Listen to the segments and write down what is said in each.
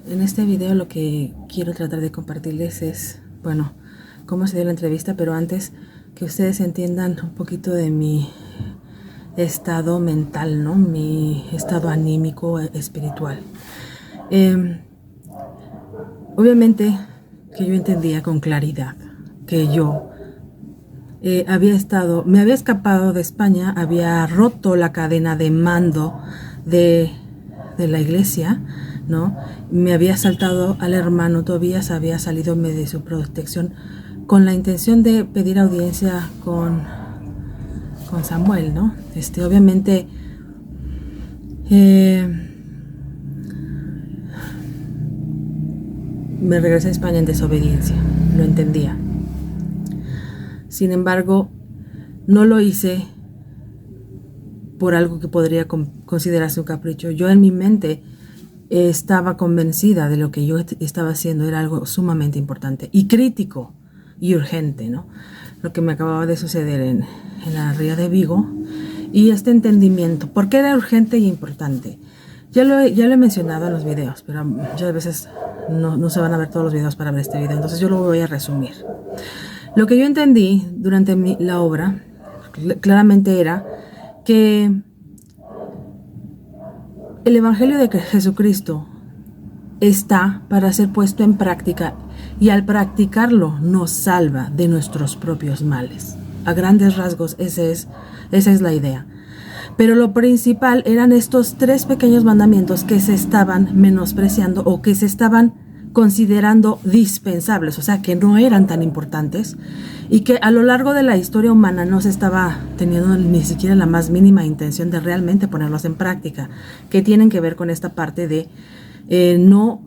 En este video lo que quiero tratar de compartirles es, bueno, cómo se dio la entrevista, pero antes que ustedes entiendan un poquito de mi estado mental, ¿no? Mi estado anímico, espiritual. Obviamente que yo entendía con claridad que yo me había escapado de España, había roto la cadena de mando de la iglesia, ¿no? Me había saltado al hermano Tobías, había salido de su protección con la intención de pedir audiencia con Samuel, ¿no? Obviamente me regresé a España en desobediencia, lo entendía. Sin embargo, no lo hice por algo que podría considerarse un capricho. Yo en mi mente estaba convencida de lo que yo estaba haciendo era algo sumamente importante y crítico y urgente, ¿no? Lo que me acababa de suceder en la ría de Vigo, y este entendimiento, ¿por qué era urgente y importante? Ya lo he mencionado en los videos, pero muchas veces no se van a ver todos los videos para ver este video, entonces yo lo voy a resumir. Lo que yo entendí durante la obra claramente era que el Evangelio de Jesucristo está para ser puesto en práctica, y al practicarlo nos salva de nuestros propios males. A grandes rasgos esa es la idea. Pero lo principal eran estos 3 pequeños mandamientos que se estaban menospreciando o que se estaban considerando dispensables, o sea, que no eran tan importantes, y que a lo largo de la historia humana no se estaba teniendo ni siquiera la más mínima intención de realmente ponerlos en práctica, que tienen que ver con esta parte de no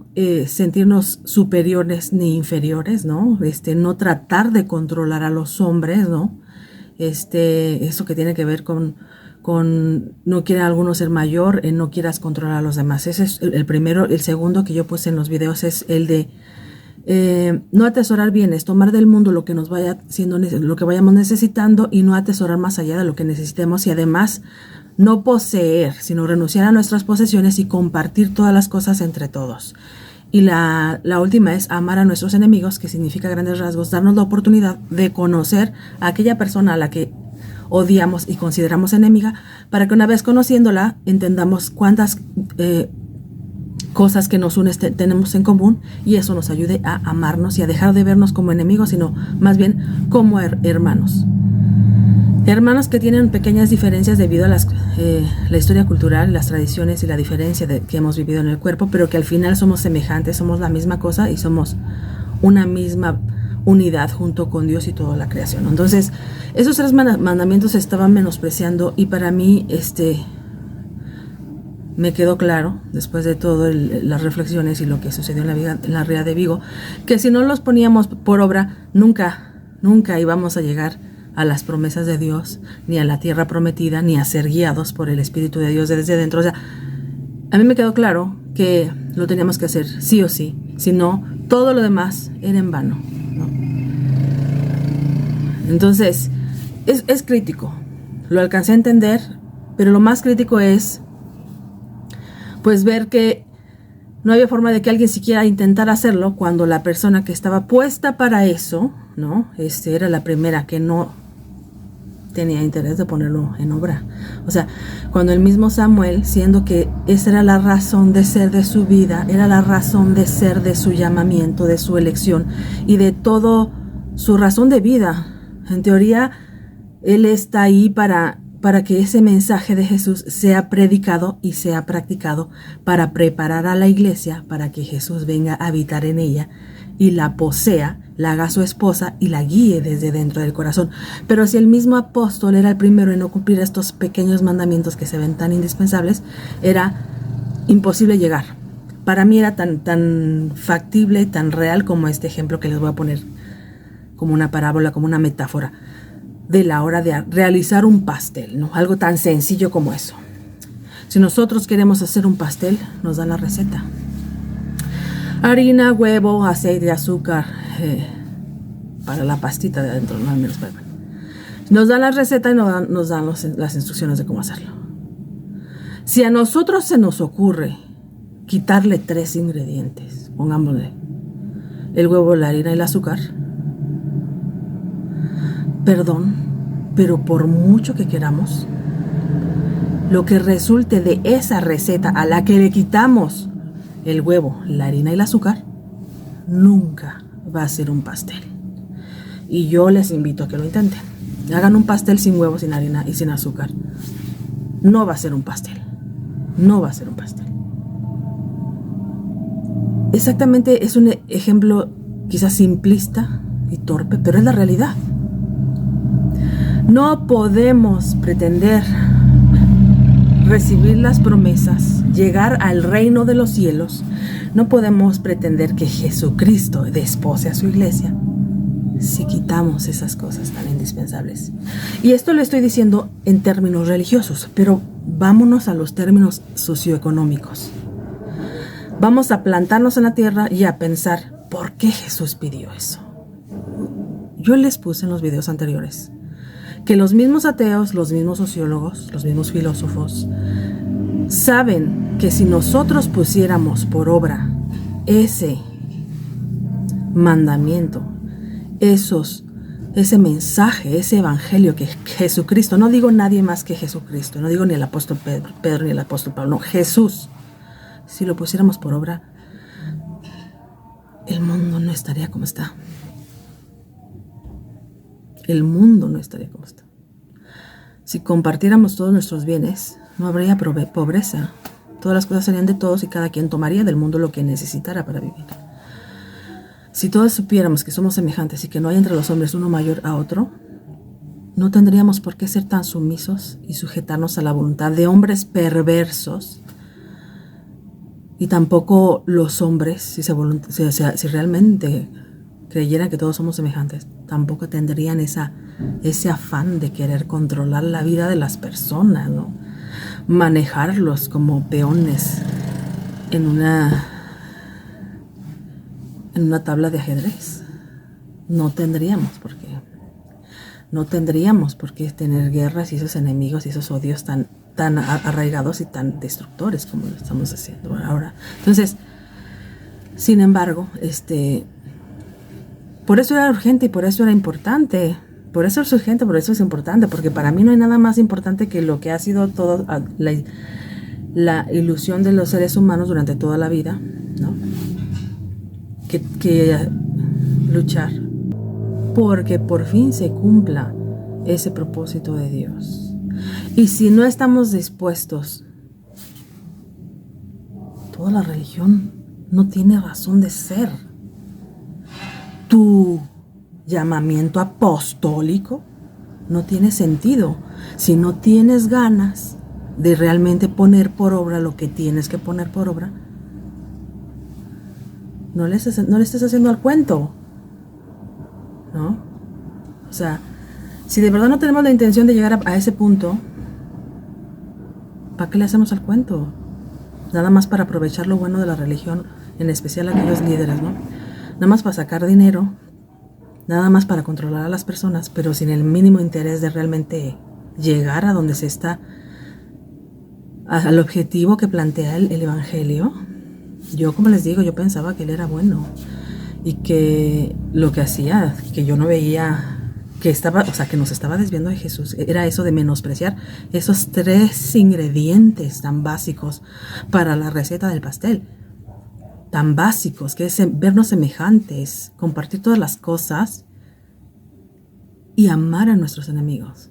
sentirnos superiores ni inferiores, ¿no? No tratar de controlar a los hombres, ¿no? Eso que tiene que ver con no quiere alguno ser mayor, no quieras controlar a los demás. Ese es el primero. El segundo que yo puse en los videos es el de no atesorar bienes, tomar del mundo lo que nos vaya siendo, lo que vayamos necesitando, y no atesorar más allá de lo que necesitemos, y además no poseer, sino renunciar a nuestras posesiones y compartir todas las cosas entre todos. Y la última es amar a nuestros enemigos, que significa, a grandes rasgos, darnos la oportunidad de conocer a aquella persona a la que odiamos y consideramos enemiga, para que una vez conociéndola entendamos cuántas cosas que nos unen tenemos en común, y eso nos ayude a amarnos y a dejar de vernos como enemigos, sino más bien como hermanos. Hermanos que tienen pequeñas diferencias debido a la historia cultural, las tradiciones y la diferencia que hemos vivido en el cuerpo, pero que al final somos semejantes, somos la misma cosa y somos una misma unidad junto con Dios y toda la creación. Entonces, esos 3 mandamientos se estaban menospreciando, y para mí me quedó claro, después de todas las reflexiones y lo que sucedió en la ría de Vigo, que si no los poníamos por obra, nunca íbamos a llegar a las promesas de Dios, ni a la tierra prometida, ni a ser guiados por el Espíritu de Dios desde dentro. O sea, a mí me quedó claro que lo teníamos que hacer sí o sí, si no, todo lo demás era en vano, ¿no? Entonces, es crítico, lo alcancé a entender, pero lo más crítico es pues ver que no había forma de que alguien siquiera intentara hacerlo, cuando la persona que estaba puesta para eso, ¿no? Era la primera que no tenía interés de ponerlo en obra. O sea, cuando el mismo Samuel, siendo que esa era la razón de ser de su vida, era la razón de ser de su llamamiento, de su elección y de todo su razón de vida, en teoría, él está ahí para que ese mensaje de Jesús sea predicado y sea practicado, para preparar a la iglesia para que Jesús venga a habitar en ella y la posea, la haga su esposa y la guíe desde dentro del corazón. Pero si el mismo apóstol era el primero en no cumplir estos pequeños mandamientos que se ven tan indispensables, era imposible llegar. Para mí era tan factible, tan real como este ejemplo que les voy a poner como una parábola, como una metáfora de la hora de realizar un pastel, ¿no? Algo tan sencillo como eso. Si nosotros queremos hacer un pastel, nos dan la receta: harina, huevo, aceite, azúcar, para la pastita de adentro, no al menos. Nos dan la receta y nos dan las instrucciones de cómo hacerlo. Si a nosotros se nos ocurre quitarle 3 ingredientes. Pongámosle el huevo, la harina y el azúcar. Perdón, pero por mucho que queramos, lo que resulte de esa receta a la que le quitamos el huevo, la harina y el azúcar, nunca va a ser un pastel. Y yo les invito a que lo intenten. Hagan un pastel sin huevo, sin harina y sin azúcar. No va a ser un pastel. No va a ser un pastel. Exactamente, es un ejemplo quizás simplista y torpe, pero es la realidad. No podemos pretender recibir las promesas, llegar al reino de los cielos. No podemos pretender que Jesucristo despose a su iglesia si quitamos esas cosas tan indispensables. Y esto lo estoy diciendo en términos religiosos, pero vámonos a los términos socioeconómicos. Vamos a plantarnos en la tierra y a pensar, ¿por qué Jesús pidió eso? Yo les puse en los videos anteriores que los mismos ateos, los mismos sociólogos, los mismos filósofos saben que si nosotros pusiéramos por obra ese mandamiento, ese mensaje, ese evangelio que Jesucristo, no digo nadie más que Jesucristo, no digo ni el apóstol Pedro ni el apóstol Pablo, no, Jesús, si lo pusiéramos por obra, el mundo no estaría como está. El mundo no estaría como está. Si compartiéramos todos nuestros bienes, no habría pobreza. Todas las cosas serían de todos y cada quien tomaría del mundo lo que necesitara para vivir. Si todos supiéramos que somos semejantes y que no hay entre los hombres uno mayor a otro, no tendríamos por qué ser tan sumisos y sujetarnos a la voluntad de hombres perversos. Y tampoco los hombres, si realmente creyeran que todos somos semejantes, tampoco tendrían ese afán de querer controlar la vida de las personas, ¿no? Manejarlos como peones en una tabla de ajedrez. No tendríamos por qué tener guerras y esos enemigos y esos odios tan arraigados y tan destructores como lo estamos haciendo ahora. Entonces, sin embargo, por eso era urgente y por eso era importante. Por eso es urgente, por eso es importante, porque para mí no hay nada más importante que lo que ha sido toda la ilusión de los seres humanos durante toda la vida, ¿no? Que luchar porque por fin se cumpla ese propósito de Dios. Y si no estamos dispuestos, toda la religión no tiene razón de ser. Tu llamamiento apostólico no tiene sentido si no tienes ganas de realmente poner por obra lo que tienes que poner por obra. No le estés haciendo al cuento, ¿no? O sea, si de verdad no tenemos la intención de llegar a ese punto, ¿para qué le hacemos al cuento? Nada más para aprovechar lo bueno de la religión, en especial aquellos líderes, ¿no? Nada más para sacar dinero, nada más para controlar a las personas, pero sin el mínimo interés de realmente llegar a donde se está, al objetivo que plantea el evangelio. Yo, como les digo, yo pensaba que él era bueno y que lo que hacía, que yo no veía, que nos estaba desviando de Jesús, era eso de menospreciar esos 3 ingredientes tan básicos para la receta del pastel. Tan básicos, que es vernos semejantes, compartir todas las cosas y amar a nuestros enemigos.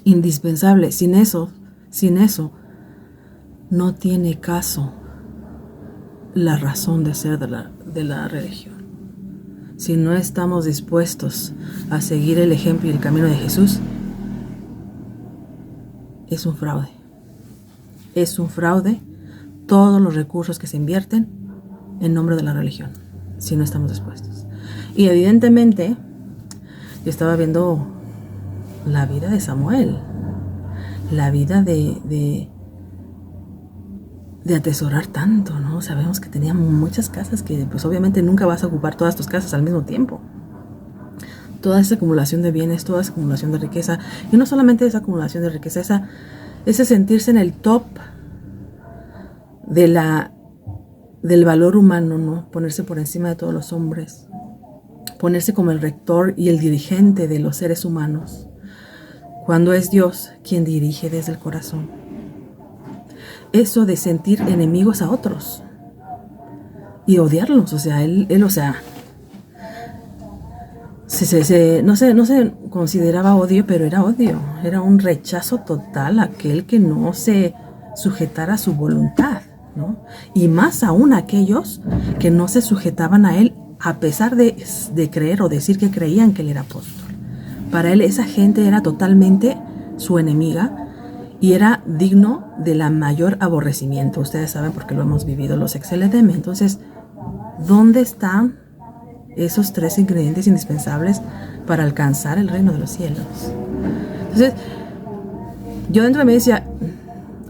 Indispensable. Sin eso, no tiene caso la razón de ser de la religión. Si no estamos dispuestos a seguir el ejemplo y el camino de Jesús, es un fraude. Es un fraude todos los recursos que se invierten en nombre de la religión, si no estamos dispuestos. Y evidentemente, yo estaba viendo la vida de Samuel, la vida de atesorar tanto, ¿no? Sabemos que tenía muchas casas que, pues obviamente nunca vas a ocupar todas tus casas al mismo tiempo. Toda esa acumulación de bienes, toda esa acumulación de riqueza, y no solamente esa acumulación de riqueza, ese sentirse en el top del valor humano, ¿no? Ponerse por encima de todos los hombres, ponerse como el rector y el dirigente de los seres humanos, cuando es Dios quien dirige desde el corazón. Eso de sentir enemigos a otros y odiarlos, o sea, él o sea, no se consideraba odio, pero era odio, era un rechazo total a aquel que no se sujetara a su voluntad, ¿no? Y más aún aquellos que no se sujetaban a él a pesar de creer o decir que creían que él era apóstol. Para él esa gente era totalmente su enemiga y era digno de la mayor aborrecimiento. Ustedes saben porque lo hemos vivido los ex LDM. Entonces, ¿dónde están esos 3 ingredientes indispensables para alcanzar el reino de los cielos? Entonces, yo dentro de mí decía,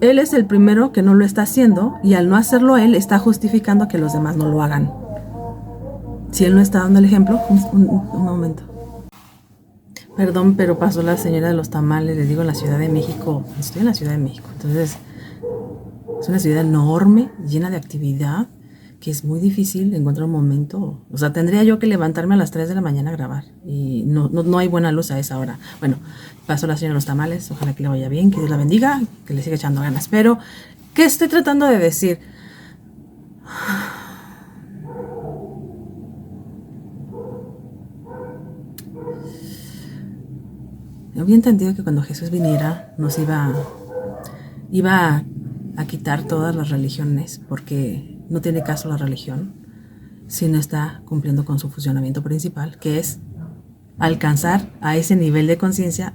él es el primero que no lo está haciendo y al no hacerlo él está justificando que los demás no lo hagan. Si él no está dando el ejemplo, un momento. Perdón, pero pasó la señora de los tamales, les digo, en la Ciudad de México. Estoy en la Ciudad de México, entonces es una ciudad enorme, llena de actividad, que es muy difícil encontrar un momento. O sea, tendría yo que levantarme a las 3 de la mañana a grabar y no hay buena luz a esa hora. Bueno, pasó la señora de los tamales, ojalá que le vaya bien, que Dios la bendiga, que le siga echando ganas. Pero, ¿qué estoy tratando de decir? Había entendido que cuando Jesús viniera nos iba a quitar todas las religiones, porque no tiene caso la religión si no está cumpliendo con su funcionamiento principal, que es alcanzar a ese nivel de conciencia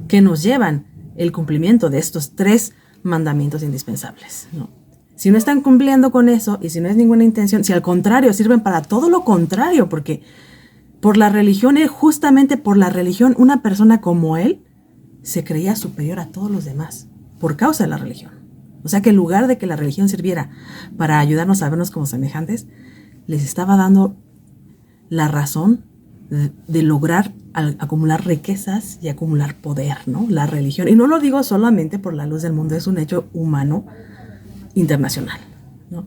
que nos llevan el cumplimiento de estos 3 mandamientos indispensables, ¿no? Si no están cumpliendo con eso y si no es ninguna intención, si al contrario sirven para todo lo contrario, porque por la religión, justamente por la religión, una persona como él se creía superior a todos los demás por causa de la religión. O sea que en lugar de que la religión sirviera para ayudarnos a vernos como semejantes, les estaba dando la razón de lograr acumular riquezas y acumular poder, ¿no? La religión. Y no lo digo solamente por la luz del mundo, es un hecho humano internacional, ¿no?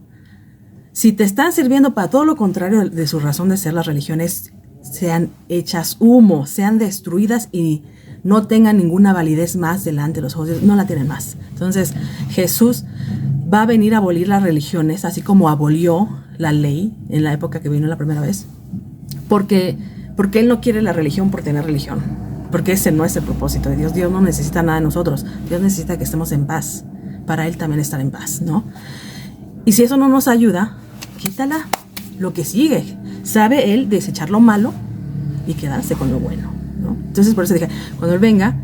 Si te están sirviendo para todo lo contrario de su razón de ser, las religiones sean hechas humo, sean destruidas y no tengan ninguna validez más delante de los ojos de Dios, no la tienen más. Entonces, Jesús va a venir a abolir las religiones, así como abolió la ley en la época que vino la primera vez, porque Él no quiere la religión por tener religión, porque ese no es el propósito de Dios. Dios no necesita nada de nosotros, Dios necesita que estemos en paz, para Él también estar en paz, ¿no? Y si eso no nos ayuda, quítala, lo que sigue. Sabe Él desechar lo malo y quedarse con lo bueno, ¿no? Entonces por eso dije, cuando Él venga,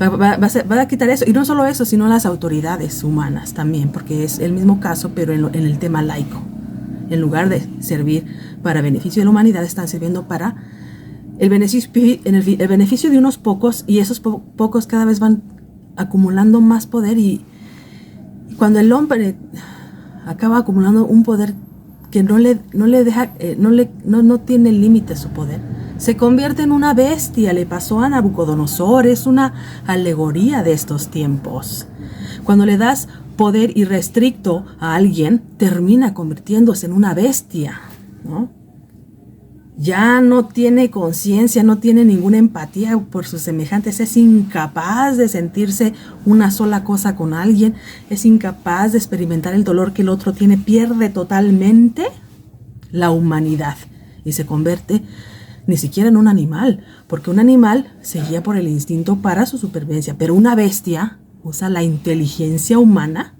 va a quitar eso. Y no solo eso, sino las autoridades humanas también, porque es el mismo caso, pero en el tema laico. En lugar de servir para beneficio de la humanidad, están sirviendo para el beneficio de unos pocos, y esos pocos cada vez van acumulando más poder, y cuando el hombre acaba acumulando un poder que no le deja, no tiene límite su poder, se convierte en una bestia. Le pasó a Nabucodonosor, es una alegoría de estos tiempos. Cuando le das poder irrestricto a alguien, termina convirtiéndose en una bestia, ¿no? Ya no tiene conciencia, no tiene ninguna empatía por sus semejantes, es incapaz de sentirse una sola cosa con alguien, es incapaz de experimentar el dolor que el otro tiene, pierde totalmente la humanidad y se convierte ni siquiera en un animal, porque un animal se guía por el instinto para su supervivencia, pero una bestia usa la inteligencia humana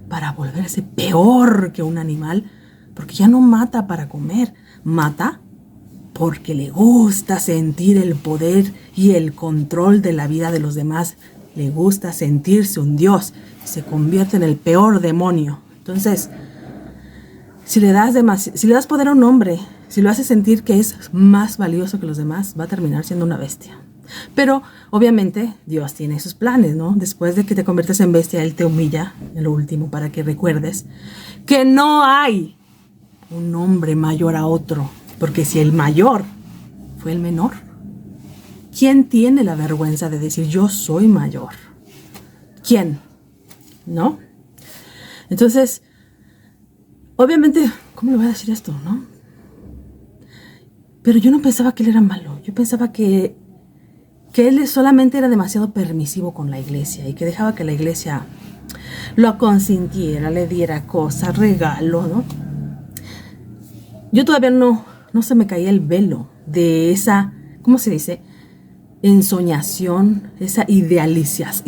para volverse peor que un animal, porque ya no mata para comer, mata porque le gusta sentir el poder y el control de la vida de los demás, le gusta sentirse un dios, se convierte en el peor demonio. Entonces, si le das poder a un hombre, si lo haces sentir que es más valioso que los demás, va a terminar siendo una bestia. Pero obviamente Dios tiene sus planes, ¿no? Después de que te conviertes en bestia, Él te humilla en lo último para que recuerdes que no hay un hombre mayor a otro. Porque si el mayor fue el menor, ¿quién tiene la vergüenza de decir yo soy mayor? ¿Quién? ¿No? Entonces, Obviamente, ¿cómo le voy a decir esto, no? Pero yo no pensaba que él era malo. Yo pensaba que él solamente era demasiado permisivo con la iglesia y que dejaba que la iglesia lo consintiera, le diera cosas, regalos, ¿no? Yo todavía no se me caía el velo de esa, ¿cómo se dice? Ensoñación, esa idealización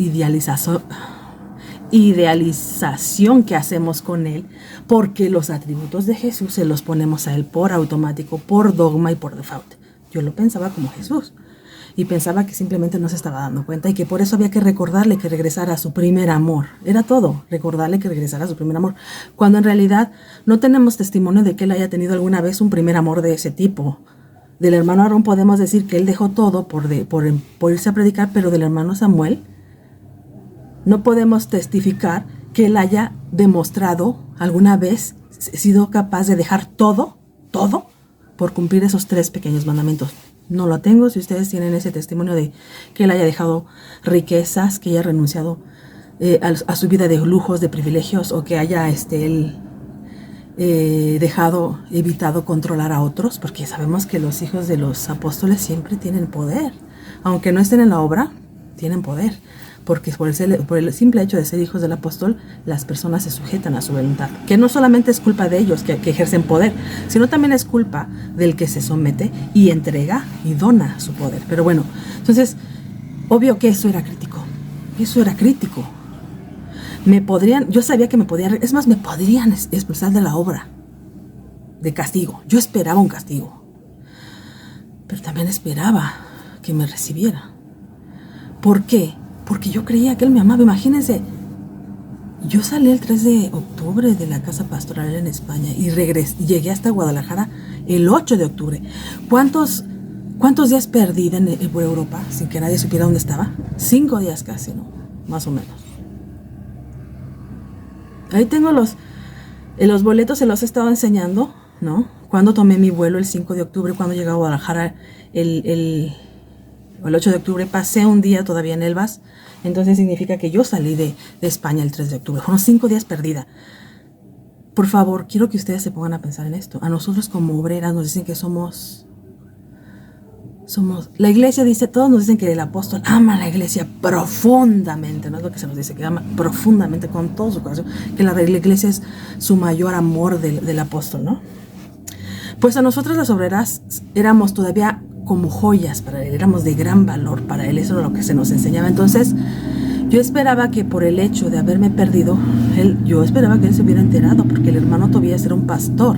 que hacemos con él, porque los atributos de Jesús se los ponemos a él por automático, por dogma y por default. Yo lo pensaba como Jesús y pensaba que simplemente no se estaba dando cuenta y que por eso había que recordarle que regresara a su primer amor. Era todo, recordarle que regresara a su primer amor, cuando en realidad no tenemos testimonio de que él haya tenido alguna vez un primer amor de ese tipo. Del hermano Aarón podemos decir que él dejó todo por irse a predicar, pero del hermano Samuel no podemos testificar que él haya demostrado alguna vez sido capaz de dejar todo por cumplir esos 3 pequeños mandamientos. No lo tengo. Si ustedes tienen ese testimonio de que él haya dejado riquezas, que haya renunciado a su vida de lujos, de privilegios, o que haya él evitado controlar a otros, porque sabemos que los hijos de los apóstoles siempre tienen poder, aunque no estén en la obra, tienen poder, porque por el simple hecho de ser hijos del apóstol, las personas se sujetan a su voluntad, que no solamente es culpa de ellos que ejercen poder, sino también es culpa del que se somete y entrega y dona su poder. Pero bueno, entonces, obvio que eso era crítico. Yo sabía que me podrían expulsar de la obra, de castigo. Yo esperaba un castigo, pero también esperaba que me recibiera. ¿Por qué? Porque yo creía que él me amaba. Imagínense, yo salí el 3 de octubre de la casa pastoral en España y llegué hasta Guadalajara el 8 de octubre. ¿Cuántos días perdí por Europa sin que nadie supiera dónde estaba? 5 días casi, ¿no? Más o menos. Ahí tengo los boletos, se los he estado enseñando, ¿no? Cuando tomé mi vuelo el 5 de octubre, cuando llegué a Guadalajara el 8 de octubre, pasé un día todavía en Elvas, entonces significa que yo salí de España el 3 de octubre. Fueron 5 días perdida. Por favor, quiero que ustedes se pongan a pensar en esto. A nosotros como obreras nos dicen que somos... La iglesia dice, todos nos dicen que el apóstol ama a la iglesia profundamente, no es lo que se nos dice, que ama profundamente con todo su corazón, que la iglesia es su mayor amor del apóstol, ¿no? Pues a nosotras las obreras éramos todavía como joyas para él, éramos de gran valor para él, eso era lo que se nos enseñaba. Entonces yo esperaba que por el hecho de haberme perdido, yo esperaba que él se hubiera enterado, porque el hermano Tobías era un pastor.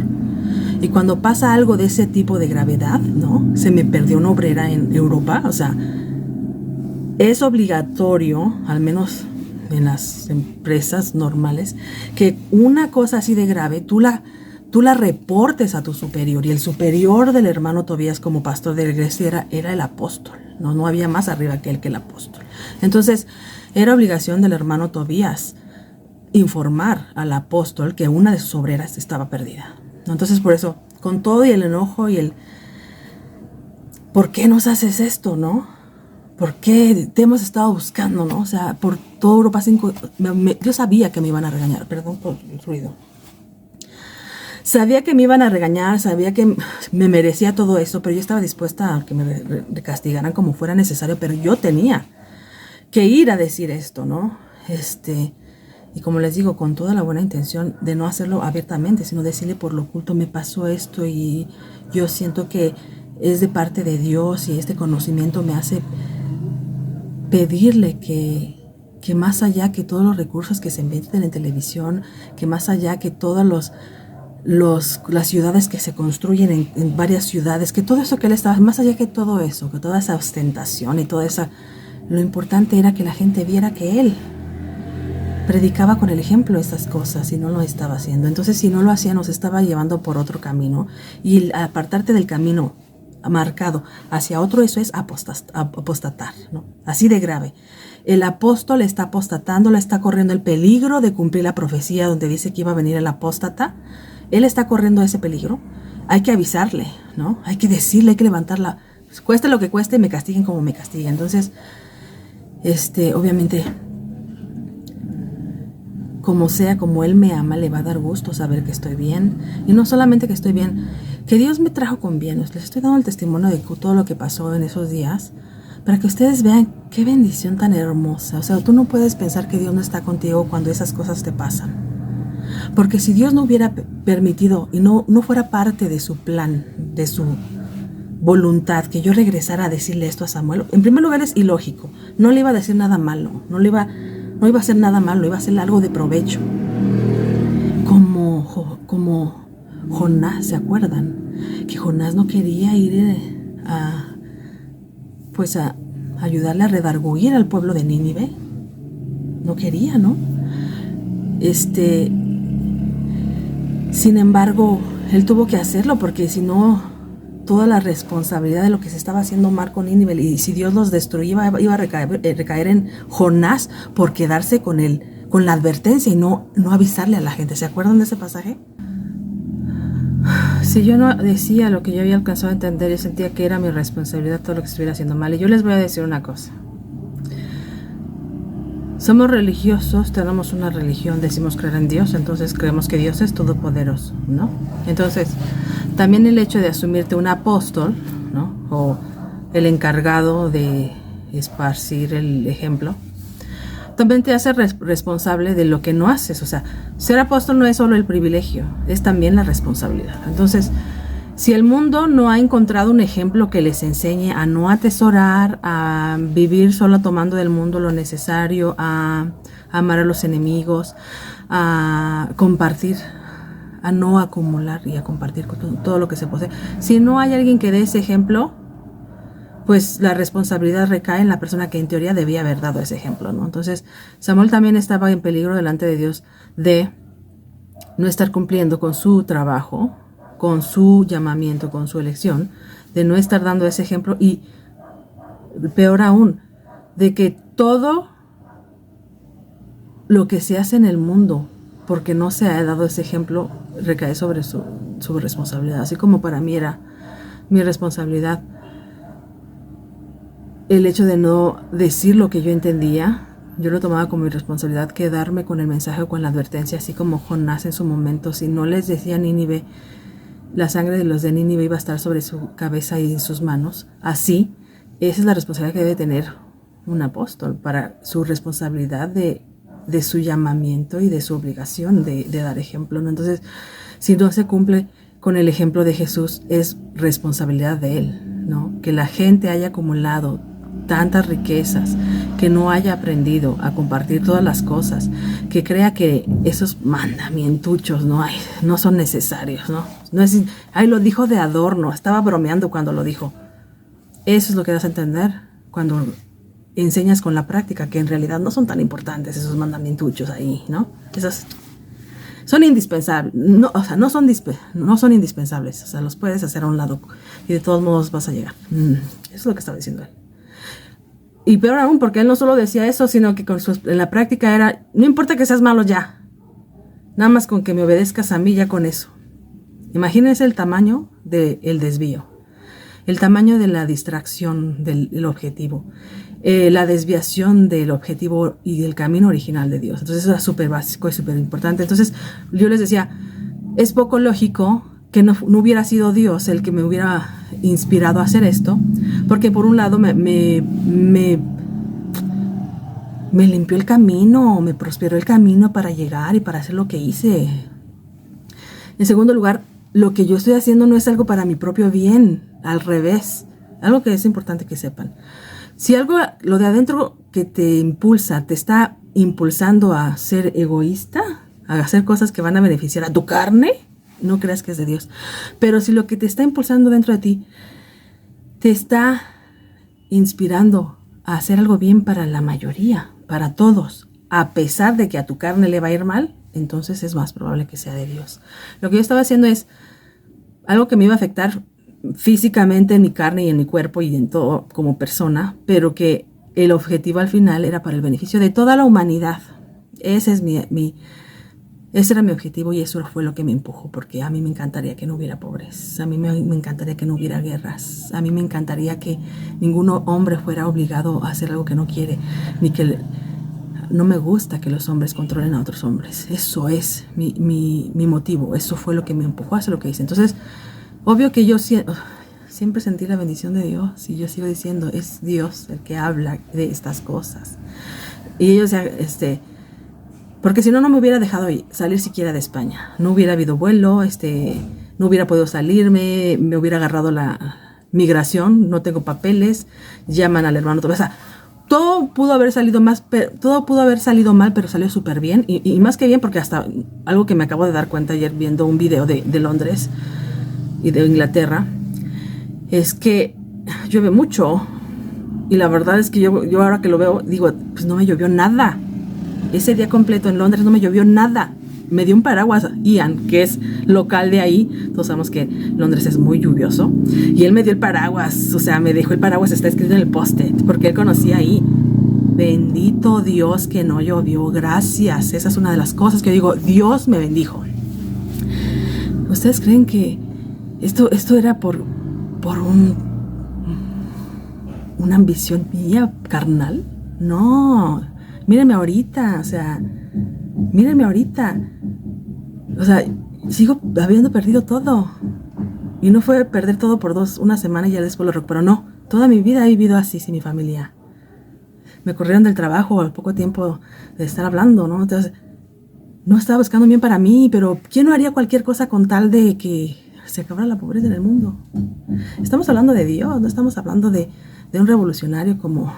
Y cuando pasa algo de ese tipo de gravedad, ¿no? Se me perdió una obrera en Europa, o sea, es obligatorio, al menos en las empresas normales, que una cosa así de grave, tú la reportes a tu superior, y el superior del hermano Tobías como pastor de la iglesia era el apóstol, no había más arriba que el apóstol. Entonces, era obligación del hermano Tobías informar al apóstol que una de sus obreras estaba perdida. Entonces, por eso, con todo y el enojo y ¿por qué nos haces esto, no? ¿Por qué te hemos estado buscando, no? O sea, por toda Europa 5, yo sabía que me iban a regañar, perdón por el ruido. Sabía que me iban a regañar, sabía que me merecía todo eso, pero yo estaba dispuesta a que me castigaran como fuera necesario, pero yo tenía que ir a decir esto, ¿no? Y como les digo, con toda la buena intención de no hacerlo abiertamente, sino decirle por lo oculto, me pasó esto y yo siento que es de parte de Dios, y este conocimiento me hace pedirle que más allá que todos los recursos que se inventen en televisión, que más allá que todas las ciudades que se construyen en varias ciudades, que todo eso que él estaba, más allá que todo eso, que toda esa ostentación y toda esa, lo importante era que la gente viera que él predicaba con el ejemplo estas cosas y no lo estaba haciendo. Entonces, si no lo hacía, nos estaba llevando por otro camino, y el apartarte del camino marcado hacia otro, eso es apostatar, ¿no? Así de grave. El apóstol está apostatando, le está corriendo el peligro de cumplir la profecía donde dice que iba a venir el apóstata. Él está corriendo ese peligro. Hay que avisarle, ¿no? Hay que decirle, hay que levantarla. Cueste lo que cueste, me castiguen como me castiguen. Entonces, obviamente, como sea, como Él me ama, le va a dar gusto saber que estoy bien. Y no solamente que estoy bien, que Dios me trajo con bien. Les estoy dando el testimonio de todo lo que pasó en esos días, para que ustedes vean qué bendición tan hermosa. O sea, tú no puedes pensar que Dios no está contigo cuando esas cosas te pasan. Porque si Dios no hubiera permitido y no fuera parte de su plan, de su voluntad, que yo regresara a decirle esto a Samuel, en primer lugar es ilógico. No le iba a decir nada malo, no iba a hacer nada malo, iba a hacer algo de provecho. Como Jonás, ¿se acuerdan? Que Jonás no quería ir a ayudarle a redarguir al pueblo de Nínive. No quería, ¿no? Sin embargo, él tuvo que hacerlo, porque si no, toda la responsabilidad de lo que se estaba haciendo mal con Nínive, y si Dios los destruía, iba a recaer en Jonás por quedarse con la advertencia y no avisarle a la gente. ¿Se acuerdan de ese pasaje? Si yo no decía lo que yo había alcanzado a entender, yo sentía que era mi responsabilidad todo lo que estuviera haciendo mal. Y yo les voy a decir una cosa. Somos religiosos, tenemos una religión, decimos creer en Dios, entonces creemos que Dios es todopoderoso, ¿no? Entonces, también el hecho de asumirte un apóstol, ¿no? O el encargado de esparcir el ejemplo, también te hace responsable de lo que no haces. O sea, ser apóstol no es solo el privilegio, es también la responsabilidad. Entonces, si el mundo no ha encontrado un ejemplo que les enseñe a no atesorar, a vivir solo tomando del mundo lo necesario, a amar a los enemigos, a compartir, a no acumular y a compartir todo lo que se posee. Si no hay alguien que dé ese ejemplo, pues la responsabilidad recae en la persona que en teoría debía haber dado ese ejemplo, ¿no? Entonces, Samuel también estaba en peligro delante de Dios de no estar cumpliendo con su trabajo, con su llamamiento, con su elección, de no estar dando ese ejemplo, y peor aún, de que todo lo que se hace en el mundo, porque no se ha dado ese ejemplo, recae sobre su responsabilidad. Así como para mí era mi responsabilidad el hecho de no decir lo que yo entendía, yo lo tomaba como mi responsabilidad quedarme con el mensaje o con la advertencia, así como Jonás en su momento. Si no les decía a Nínive, la sangre de los de Nínive iba a estar sobre su cabeza y en sus manos. Así, esa es la responsabilidad que debe tener un apóstol para su responsabilidad de su llamamiento y de su obligación de dar ejemplo, ¿no? Entonces, si no se cumple con el ejemplo de Jesús, es responsabilidad de Él, ¿no? Que la gente haya acumulado tantas riquezas, que no haya aprendido a compartir todas las cosas, que crea que esos mandamientuchos no son necesarios, ¿no? No es, lo dijo de adorno, estaba bromeando cuando lo dijo. Eso es lo que das a entender cuando enseñas con la práctica, que en realidad no son tan importantes esos mandamientuchos ahí, ¿no? Esos son indispensables, no son indispensables, o sea, los puedes hacer a un lado y de todos modos vas a llegar. Eso es lo que estaba diciendo él. Y peor aún, porque él no solo decía eso, sino que en la práctica era, no importa que seas malo ya, nada más con que me obedezcas a mí, ya con eso. Imagínense el tamaño del desvío, el tamaño de la distracción del objetivo, la desviación del objetivo y del camino original de Dios. Entonces eso es súper básico y súper importante. Entonces yo les decía, es poco lógico que no hubiera sido Dios el que me hubiera inspirado a hacer esto, porque por un lado me limpió el camino, me prosperó el camino para llegar y para hacer lo que hice. En segundo lugar, lo que yo estoy haciendo no es algo para mi propio bien, al revés, algo que es importante que sepan. Si algo, lo de adentro que te impulsa, te está impulsando a ser egoísta, a hacer cosas que van a beneficiar a tu carne, no creas que es de Dios. Pero si lo que te está impulsando dentro de ti te está inspirando a hacer algo bien para la mayoría, para todos, a pesar de que a tu carne le va a ir mal, entonces es más probable que sea de Dios. Lo que yo estaba haciendo es algo que me iba a afectar físicamente en mi carne y en mi cuerpo y en todo como persona, pero que el objetivo al final era para el beneficio de toda la humanidad. Ese era mi objetivo y eso fue lo que me empujó, porque a mí me encantaría que no hubiera pobreza, a mí me encantaría que no hubiera guerras, a mí me encantaría que ningún hombre fuera obligado a hacer algo que no quiere, ni que no me gusta que los hombres controlen a otros hombres. Eso es mi motivo. Eso fue lo que me empujó a hacer lo que hice. Entonces, obvio que yo siempre sentí la bendición de Dios. Y yo sigo diciendo, es Dios el que habla de estas cosas. Y ellos, porque si no, no me hubiera dejado salir siquiera de España. No hubiera habido vuelo, no hubiera podido salirme, me hubiera agarrado la migración, no tengo papeles, llaman al hermano. O sea, todo pudo haber salido mal, pero salió súper bien. Y más que bien, porque hasta algo que me acabo de dar cuenta ayer viendo un video de Londres y de Inglaterra, es que llueve mucho. Y la verdad es que yo ahora que lo veo, digo, pues no me llovió nada. Ese día completo en Londres no me llovió nada. Me dio un paraguas, Ian, que es local de ahí. Todos sabemos que Londres es muy lluvioso. Y él me dio el paraguas. O sea, me dejó el paraguas, está escrito en el post-it, porque él conocía ahí. Bendito Dios que no llovió. Gracias. Esa es una de las cosas que yo digo, Dios me bendijo. ¿Ustedes creen que esto era por una ambición mía carnal? No. Mírenme ahorita, o sea, sigo habiendo perdido todo. Y no fue perder todo por una semana y ya después lo recupero. No, toda mi vida he vivido así sin mi familia. Me corrieron del trabajo al poco tiempo de estar hablando, ¿no? Entonces, no estaba buscando bien para mí, pero ¿quién no haría cualquier cosa con tal de que se acabara la pobreza en el mundo? Estamos hablando de Dios, no estamos hablando de un revolucionario como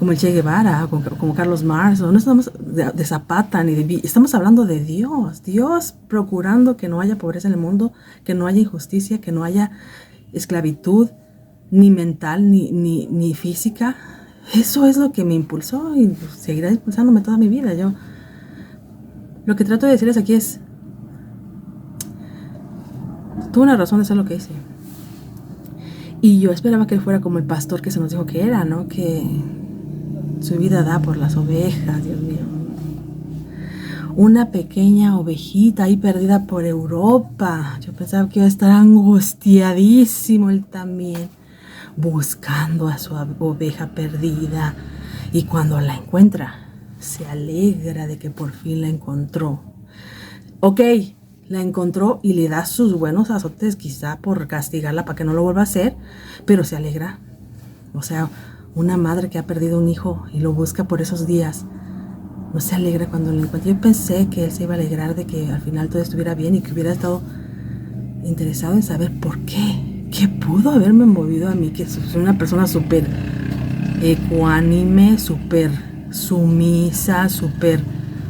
el Che Guevara, como Carlos Marx, no estamos de Zapata, estamos hablando de Dios. Dios procurando que no haya pobreza en el mundo, que no haya injusticia, que no haya esclavitud, ni mental, ni física. Eso es lo que me impulsó y seguirá impulsándome toda mi vida. Yo lo que trato de decirles aquí es, tuve una razón de hacer lo que hice. Y yo esperaba que él fuera como el pastor que se nos dijo que era, ¿no? Que su vida da por las ovejas, Dios mío. Una pequeña ovejita ahí perdida por Europa. Yo pensaba que iba a estar angustiadísimo él también, buscando a su oveja perdida. Y cuando la encuentra, se alegra de que por fin la encontró. Ok, la encontró y le da sus buenos azotes, quizá por castigarla para que no lo vuelva a hacer, pero se alegra. O sea, una madre que ha perdido un hijo y lo busca por esos días, no se alegra cuando lo encuentra. Yo pensé que él se iba a alegrar de que al final todo estuviera bien y que hubiera estado interesado en saber por qué. ¿Qué pudo haberme movido a mí? Que soy una persona súper ecuánime, súper sumisa, súper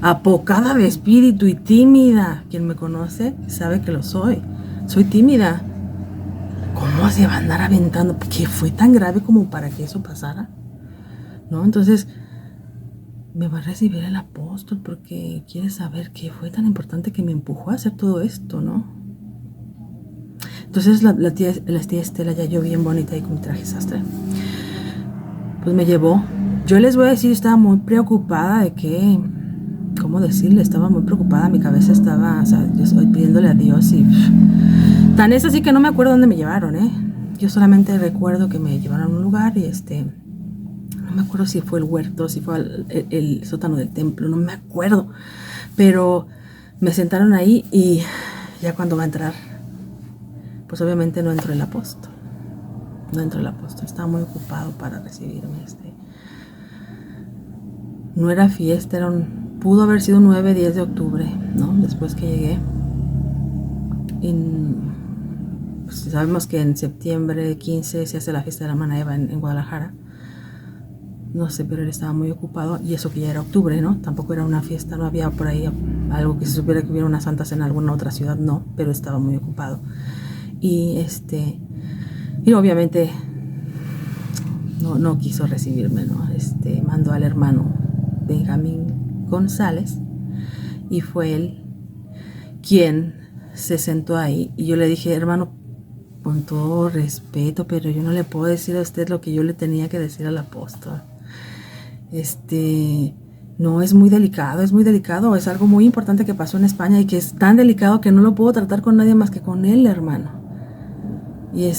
apocada de espíritu y tímida. Quien me conoce sabe que lo soy. Soy tímida. ¿Cómo se va a andar aventando? ¿Qué fue tan grave como para que eso pasara? ¿No? Entonces, me va a recibir el apóstol porque quiere saber qué fue tan importante que me empujó a hacer todo esto, ¿no? Entonces, la tía Estela, ya yo bien bonita y con mi traje sastre, pues me llevó. Yo les voy a decir, estaba muy preocupada de que, ¿cómo decirle? Estaba muy preocupada, mi cabeza estaba, o sea, yo estoy pidiéndole a Dios y tan es así que no me acuerdo dónde me llevaron, Yo solamente recuerdo que me llevaron a un lugar y no me acuerdo si fue el huerto, si fue el sótano del templo, no me acuerdo. Pero me sentaron ahí y ya cuando va a entrar, pues obviamente no entró el apóstol. No entró el apóstol, estaba muy ocupado para recibirme. No era fiesta, pudo haber sido 9, 10 de octubre, ¿no? Después que llegué. Pues sabemos que en septiembre 15 se hace la fiesta de la Hermana Eva en Guadalajara. No sé, pero él estaba muy ocupado y eso que ya era octubre, ¿no? Tampoco era una fiesta, no había por ahí algo que se supiera que hubiera una Santa Cena en alguna otra ciudad, no, pero estaba muy ocupado. Y obviamente no quiso recibirme, ¿no? Mandó al hermano Benjamín González y fue él quien se sentó ahí y yo le dije, hermano, con todo respeto, pero yo no le puedo decir a usted lo que yo le tenía que decir al apóstol. No, es muy delicado, es algo muy importante que pasó en España y que es tan delicado que no lo puedo tratar con nadie más que con él, hermano. Y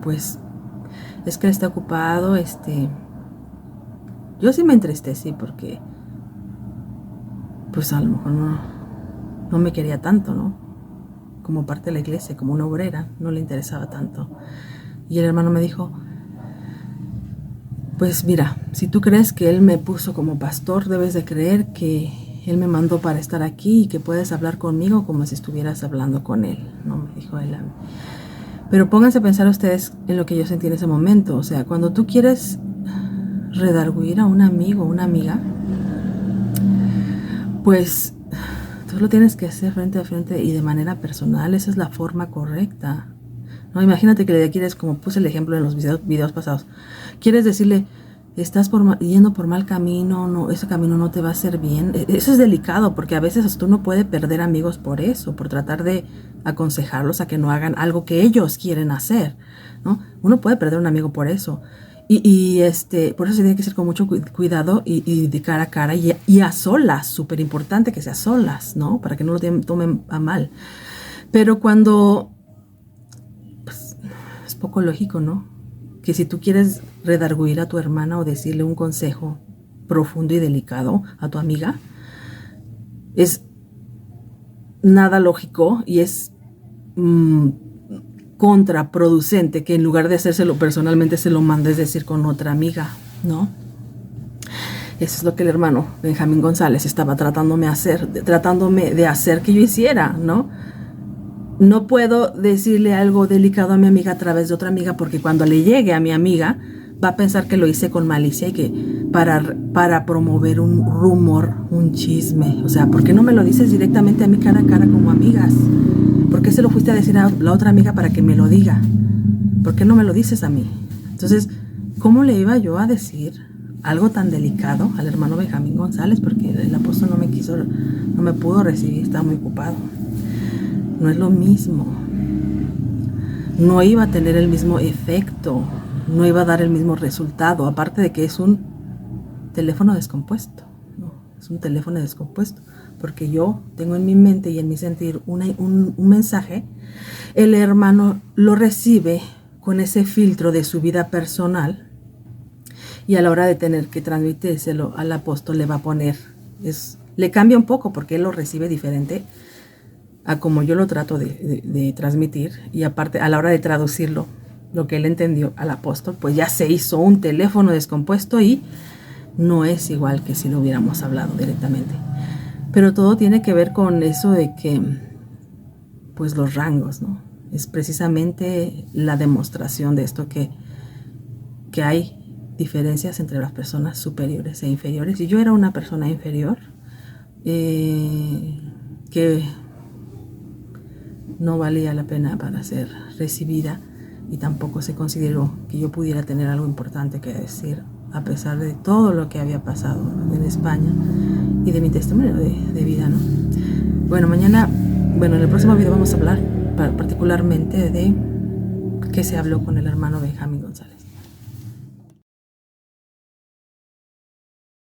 pues es que él está ocupado, Yo sí me entristecí porque pues a lo mejor no me quería tanto, ¿no? Como parte de la iglesia, como una obrera, no le interesaba tanto. Y el hermano me dijo, pues mira, si tú crees que Él me puso como pastor, debes de creer que Él me mandó para estar aquí y que puedes hablar conmigo como si estuvieras hablando con Él, ¿no? Me dijo él. Pero pónganse a pensar ustedes en lo que yo sentí en ese momento. O sea, cuando tú quieres redarguir a un amigo o una amiga, pues tú lo tienes que hacer frente a frente y de manera personal. Esa es la forma correcta. No, imagínate que le quieres, como puse el ejemplo en los videos pasados, quieres decirle, estás yendo por mal camino, no, ese camino no te va a hacer bien. Eso es delicado porque a veces tú no puedes perder amigos por eso, por tratar de aconsejarlos a que no hagan algo que ellos quieren hacer, ¿no? Uno puede perder un amigo por eso. Por eso se tiene que ser con mucho cuidado y de cara a cara y a solas, súper importante que sea a solas, ¿no? Para que no lo tomen a mal. Pero cuando es poco lógico, ¿no? Que si tú quieres redarguir a tu hermana o decirle un consejo profundo y delicado a tu amiga, es nada lógico y es contraproducente que en lugar de hacérselo personalmente se lo mandes decir con otra amiga, ¿no? Eso es lo que el hermano Benjamín González estaba tratándome de hacer que yo hiciera, ¿no? No puedo decirle algo delicado a mi amiga a través de otra amiga porque cuando le llegue a mi amiga va a pensar que lo hice con malicia y que para promover un rumor, un chisme. O sea, ¿por qué no me lo dices directamente a mí cara a cara como amigas? ¿Por qué se lo fuiste a decir a la otra amiga para que me lo diga? ¿Por qué no me lo dices a mí? Entonces, ¿cómo le iba yo a decir algo tan delicado al hermano Benjamín González? Porque el apóstol no me pudo recibir, estaba muy ocupado. No es lo mismo. No iba a tener el mismo efecto. No iba a dar el mismo resultado. Aparte de que es un teléfono descompuesto. ¿No? Es un teléfono descompuesto. Porque yo tengo en mi mente y en mi sentir un mensaje. El hermano lo recibe con ese filtro de su vida personal. Y a la hora de tener que transmitírselo al apóstol le va a poner. Le cambia un poco porque él lo recibe diferente a como yo lo trato de transmitir, y aparte a la hora de traducirlo, lo que él entendió al apóstol, pues ya se hizo un teléfono descompuesto y no es igual que si lo hubiéramos hablado directamente. Pero todo tiene que ver con eso de que, pues los rangos, ¿no? Es precisamente la demostración de esto que hay diferencias entre las personas superiores e inferiores. Y yo era una persona inferior que no valía la pena para ser recibida y tampoco se consideró que yo pudiera tener algo importante que decir a pesar de todo lo que había pasado en España y de mi testimonio de vida, ¿no? En el próximo video vamos a hablar particularmente de qué se habló con el hermano Benjamín González.